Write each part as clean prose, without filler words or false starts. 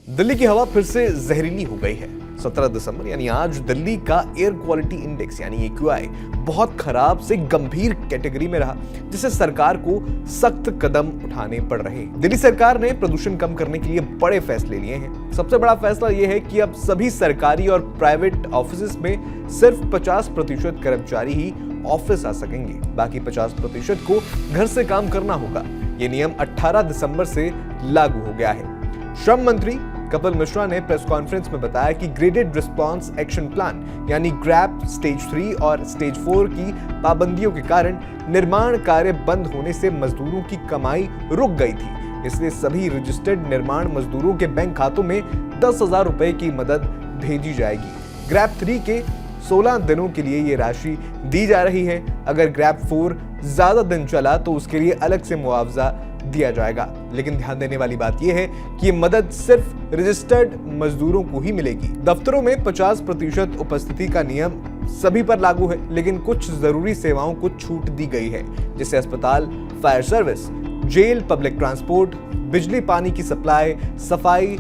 दिल्ली की हवा फिर से जहरीली हो गई है। 17 दिसंबर यानी आज दिल्ली का एयर क्वालिटी इंडेक्स यानी AQI बहुत खराब से गंभीर कैटेगरी में रहा, जिससे सरकार को सख्त कदम उठाने पड़ रहे हैं। दिल्ली सरकार ने प्रदूषण कम करने के लिए बड़े फैसले लिए हैं। सबसे बड़ा फैसला यह है कि अब सभी सरकारी और प्राइवेट ऑफिस में सिर्फ 50% कर्मचारी ही ऑफिस आ सकेंगे, बाकी 50% को घर से काम करना होगा। ये नियम 18 दिसंबर से लागू हो गया है। श्रम मंत्री कपिल मिश्रा ने प्रेस कॉन्फ्रेंस में बताया कि ग्रेडेड रिस्पांस एक्शन प्लान यानी ग्रैप स्टेज 3 और स्टेज 4 की पाबंदियों के कारण निर्माण कार्य बंद होने से मजदूरों की कमाई रुक गई थी। इसलिए सभी रजिस्टर्ड निर्माण मजदूरों के बैंक खातों में 10,000 रुपए की मदद भेजी जाएगी। ग्रैप 3 के 16 दिनों के लिए ये राशि दी जा रही है। अगर ग्रैप 4 ज्यादा दिन चला तो उसके लिए अलग से मुआवजा दिया जाएगा। लेकिन ध्यान देने वाली बात यह है कि ये मदद सिर्फ रजिस्टर्ड मजदूरों को ही मिलेगी। दफ्तरों में 50% उपस्थिति का नियम सभी पर लागू है, लेकिन कुछ जरूरी सेवाओं को छूट दी गई है, जैसे अस्पताल, fire service, jail, public transport, बिजली पानी की सप्लाई, सफाई,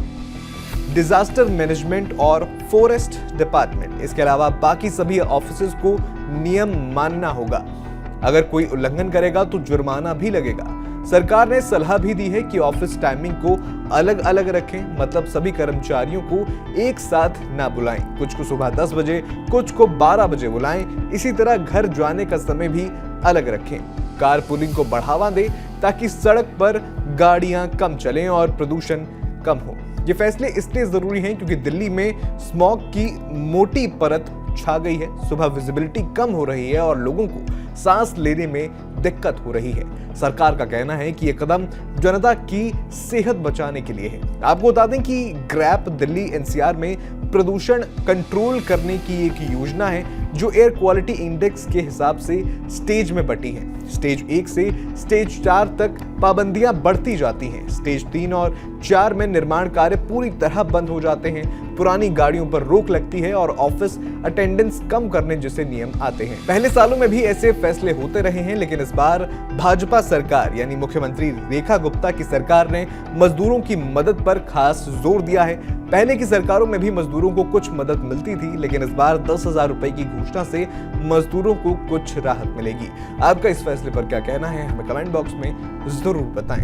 डिजास्टर मैनेजमेंट और फॉरेस्ट डिपार्टमेंट। इसके अलावा बाकी सभी ऑफिसर्स को नियम मानना होगा। अगर कोई उल्लंघन करेगा तो जुर्माना भी लगेगा। सरकार ने सलाह भी दी है कि ऑफिस टाइमिंग को अलग अलग रखें, मतलब सभी कर्मचारियों को एक साथ ना बुलाएं। कुछ को सुबह 10 बजे, कुछ को 12 बजे बुलाएं। इसी तरह घर जाने का समय भी अलग रखें। कार पुलिंग को बढ़ावा दें ताकि सड़क पर गाड़ियां कम चलें और प्रदूषण कम हो। ये फैसले इसलिए जरूरी हैं क्योंकि दिल्ली में स्मॉग की मोटी परत छा गई है। सुबह विजिबिलिटी कम हो रही है और लोगों को सांस लेने में दिक्कत हो रही है। सरकार का कहना है कि यह कदम जनता की सेहत बचाने के लिए है। आपको बता दें कि ग्रैप दिल्ली NCR में प्रदूषण कंट्रोल करने की एक योजना है जो एयर क्वालिटी इंडेक्स के हिसाब से स्टेज में बटी है। स्टेज 1 से स्टेज 4 तक पाबंदियां बढ़ती जाती हैं। स्टेज 3 और 4 में निर्माण कार्य पूरी तरह बंद हो जाते हैं। पुरानी गाड़ियों पर रोक लगती है और ऑफिस अटेंडेंस कम करने जैसे नियम आते हैं। पहले सालों में भी ऐसे फैसले होते रहे हैं, लेकिन इस बार भाजपा सरकार यानी मुख्यमंत्री रेखा गुप्ता की सरकार ने मजदूरों की मदद पर खास जोर दिया है। पहले की सरकारों में भी मजदूरों को कुछ मदद मिलती थी, लेकिन इस बार 10,000 रुपए की घोषणा से मजदूरों को कुछ राहत मिलेगी। आपका इस फैसले पर क्या कहना है, हमें कमेंट बॉक्स में जरूर बताएं।